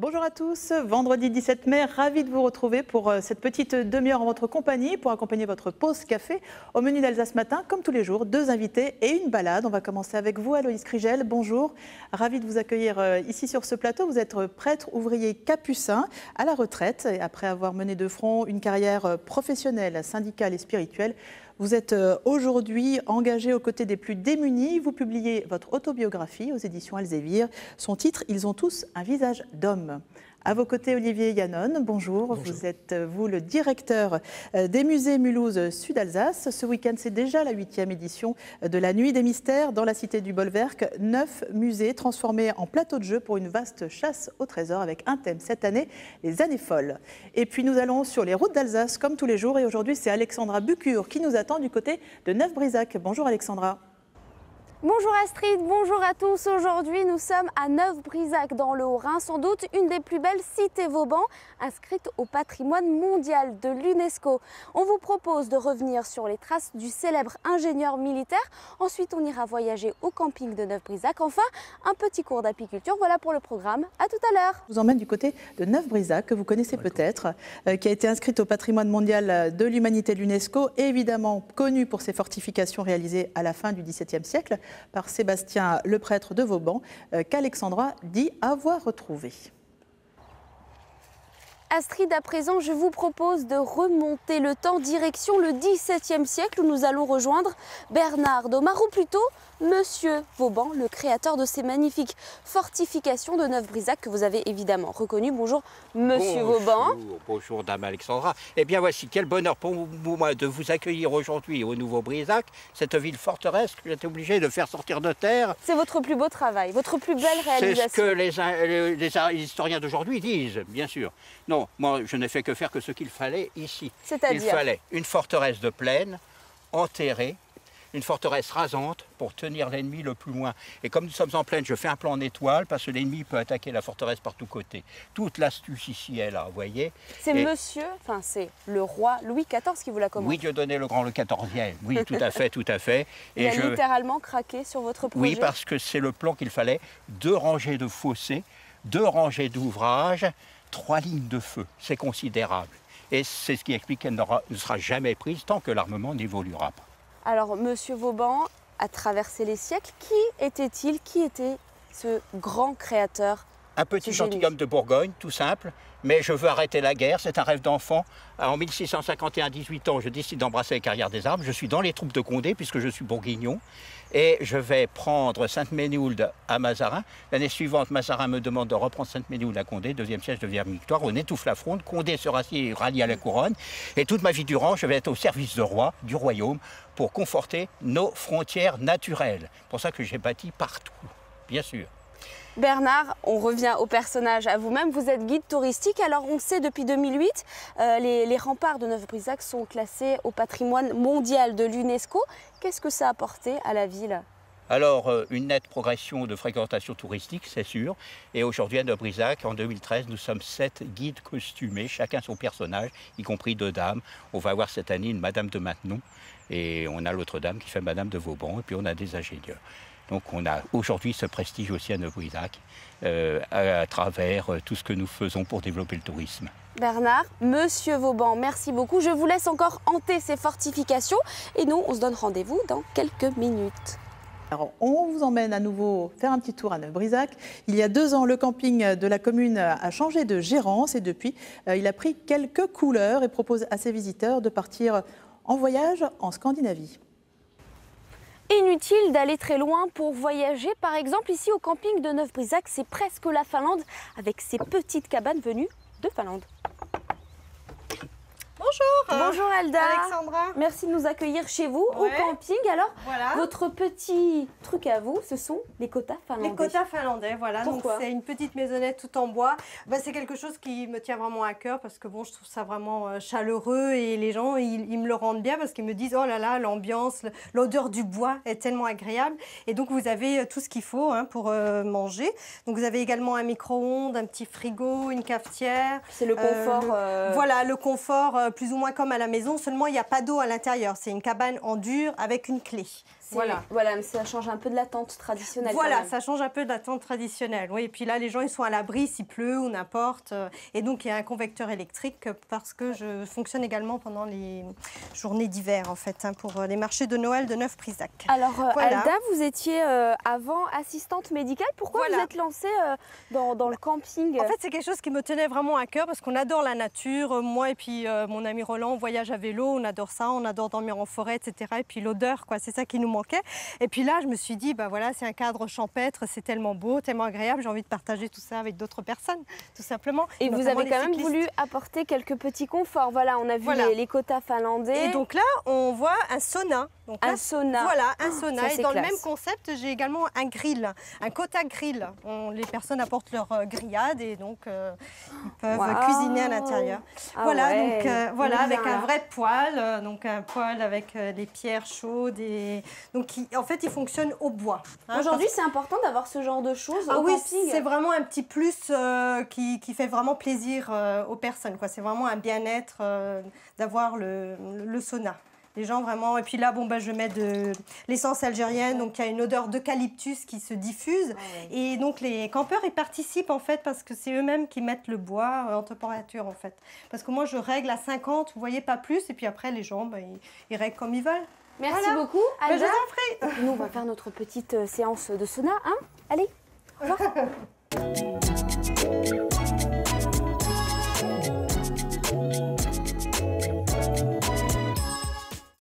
Bonjour à tous, vendredi 17 mai, ravi de vous retrouver pour cette petite demi-heure en votre compagnie pour accompagner votre pause café. Au menu d'Alsace Matin, comme tous les jours, 2 invités et une balade. On va commencer avec vous, Aloïs Krigel. Bonjour, ravi de vous accueillir ici sur ce plateau. Vous êtes prêtre ouvrier capucin à la retraite et après avoir mené de front une carrière professionnelle, syndicale et spirituelle. Vous êtes aujourd'hui engagé aux côtés des plus démunis. Vous publiez votre autobiographie aux éditions Elsevier. Son titre, Ils ont tous un visage d'homme. À vos côtés, Olivier Yannon, bonjour. Vous êtes, vous, le directeur des musées Mulhouse Sud-Alsace. Ce week-end, c'est déjà la 8e édition de la Nuit des Mystères dans la cité du Bolwerk. 9 musées transformés en plateau de jeu pour une vaste chasse au trésor avec un thème cette année, les années folles. Et puis, nous allons sur les routes d'Alsace comme tous les jours. Et aujourd'hui, c'est Alexandra Bucur qui nous attend du côté de Neuf-Brisach. Bonjour Alexandra. Bonjour Astrid, bonjour à tous. Aujourd'hui, nous sommes à Neuf-Brisach dans le Haut-Rhin, sans doute une des plus belles cités Vauban, inscrite au patrimoine mondial de l'UNESCO. On vous propose de revenir sur les traces du célèbre ingénieur militaire. Ensuite, on ira voyager au camping de Neuf-Brisach. Enfin, un petit cours d'apiculture. Voilà pour le programme. À tout à l'heure. Je vous emmène du côté de Neuf-Brisach, que vous connaissez peut-être, qui a été inscrite au patrimoine mondial de l'humanité de l'UNESCO, et évidemment connue pour ses fortifications réalisées à la fin du XVIIe siècle. Par Sébastien, le prêtre de Vauban, qu'Alexandra dit avoir retrouvé. Astrid, à présent, je vous propose de remonter le temps direction le XVIIe siècle où nous allons rejoindre Bernard d'Aumar, ou plutôt Monsieur Vauban, le créateur de ces magnifiques fortifications de Neuf-Brisach que vous avez évidemment reconnu. Bonjour Monsieur Vauban. Bonjour Dame Alexandra. Eh bien voici, quel bonheur pour moi de vous accueillir aujourd'hui au Nouveau-Brisach, cette ville forteresse que j'étais obligé de faire sortir de terre. C'est votre plus beau travail, votre plus belle réalisation. C'est ce que les historiens d'aujourd'hui disent, bien sûr. Non, moi je n'ai fait que faire que ce qu'il fallait ici. C'est-à-dire ? Il fallait une forteresse de plaine, enterrée, une forteresse rasante pour tenir l'ennemi le plus loin. Et comme nous sommes en plaine, je fais un plan en étoile parce que l'ennemi peut attaquer la forteresse par tous côtés. Toute l'astuce ici est là, vous voyez. C'est monsieur, enfin c'est le roi Louis XIV qui vous l'a commandé. Oui, Dieudonné le Grand, le 14e. Oui, tout à fait, tout à fait. Il a littéralement craqué sur votre projet. Oui, parce que c'est le plan qu'il fallait. 2 rangées de fossés, 2 rangées d'ouvrages, 3 lignes de feu. C'est considérable. Et c'est ce qui explique qu'elle ne sera jamais prise tant que l'armement n'évoluera pas. Alors, Monsieur Vauban a traversé les siècles. Qui était-il? Qui était ce grand créateur? Un petit gentilhomme de Bourgogne, tout simple. Mais je veux arrêter la guerre, c'est un rêve d'enfant. En 1651, à 18 ans, je décide d'embrasser la carrière des armes. Je suis dans les troupes de Condé, puisque je suis bourguignon. Et je vais prendre Sainte-Ménehould à Mazarin. L'année suivante, Mazarin me demande de reprendre Sainte-Ménehould à Condé, 2e siège de Victoire. On étouffe la fronde, Condé se rallie à la couronne. Et toute ma vie durant, je vais être au service du royaume, pour conforter nos frontières naturelles. C'est pour ça que j'ai bâti partout, bien sûr. Bernard, on revient au personnage, à vous-même. Vous êtes guide touristique. Alors, on sait depuis 2008, les remparts de Neuf-Brisach sont classés au patrimoine mondial de l'UNESCO. Qu'est-ce que ça a apporté à la ville ? Alors, une nette progression de fréquentation touristique, c'est sûr. Et aujourd'hui, à Neuf-Brisach, en 2013, nous sommes 7 guides costumés, chacun son personnage, y compris 2 dames. On va avoir cette année une Madame de Maintenon. Et on a l'autre dame qui fait Madame de Vauban. Et puis, on a des ingénieurs. Donc on a aujourd'hui ce prestige aussi à Neuf-Brisach à travers tout ce que nous faisons pour développer le tourisme. Bernard, Monsieur Vauban, merci beaucoup. Je vous laisse encore hanter ces fortifications et nous, on se donne rendez-vous dans quelques minutes. Alors, on vous emmène à nouveau faire un petit tour à Neuf-Brisach. Il y a 2 ans, le camping de la commune a changé de gérance et depuis, il a pris quelques couleurs et propose à ses visiteurs de partir en voyage en Scandinavie. Inutile d'aller très loin pour voyager. Par exemple, ici au camping de Neuf-Brisach, c'est presque la Finlande avec ses petites cabanes venues de Finlande. Bonjour. Bonjour Elda. Alexandra. Merci de nous accueillir chez vous au camping. Alors, voilà. Votre petit truc à vous, ce sont les quotas finlandais. Les quotas finlandais, voilà. Pourquoi ? Donc c'est une petite maisonnette tout en bois. C'est quelque chose qui me tient vraiment à cœur parce que bon, je trouve ça vraiment chaleureux et les gens, ils me le rendent bien parce qu'ils me disent oh là là, l'ambiance, l'odeur du bois est tellement agréable. Et donc vous avez tout ce qu'il faut pour manger. Donc vous avez également un micro-ondes, un petit frigo, une cafetière. C'est le confort. Voilà, le confort plus ou moins comme à la maison, seulement il n'y a pas d'eau à l'intérieur. C'est une cabane en dur avec une clé. Voilà, mais ça change un peu de la tente traditionnelle. Voilà, ça change un peu de la tente traditionnelle. Oui, et puis là, les gens, ils sont à l'abri s'il pleut ou n'importe. Et donc, il y a un convecteur électrique parce que je fonctionne également pendant les journées d'hiver, en fait, hein, pour les marchés de Noël de Neuf-Brisach. Alors, Alda, vous étiez avant assistante médicale. Pourquoi vous êtes lancée dans le camping? En fait, c'est quelque chose qui me tenait vraiment à cœur parce qu'on adore la nature. Moi et puis mon ami Roland, on voyage à vélo, on adore ça, on adore dormir en forêt, etc. Et puis l'odeur, quoi, c'est ça qui nous manquait. Et puis là, je me suis dit, bah voilà, c'est un cadre champêtre, c'est tellement beau, tellement agréable, j'ai envie de partager tout ça avec d'autres personnes, tout simplement. Et vous avez quand même voulu apporter quelques petits conforts. Voilà, on a vu les quotas finlandais. Et donc là, on voit un sauna. Donc là, sauna. Voilà, un sauna. Et dans le même classe. concept, j'ai également un grill, un quota grill. Les personnes apportent leur grillade et donc ils peuvent cuisiner à l'intérieur. Voilà, donc voilà, avec un vrai poêle, donc un poêle avec des pierres chaudes. Et donc en fait, il fonctionne au bois. Hein, aujourd'hui, c'est important d'avoir ce genre de choses au oui, camping. c'est vraiment un petit plus qui fait vraiment plaisir aux personnes. C'est vraiment un bien-être d'avoir le sauna. Les gens vraiment, et puis là, bon, je mets de l'essence algérienne, donc il y a une odeur d'eucalyptus qui se diffuse. Et donc les campeurs, ils participent en fait parce que c'est eux-mêmes qui mettent le bois en température en fait. Parce que moi, je règle à 50, vous voyez, pas plus, et puis après, les gens, ils règlent comme ils veulent. Merci beaucoup, Alda. Je vous en prie. Et puis nous, on va faire notre petite séance de sauna, hein? Allez, au revoir.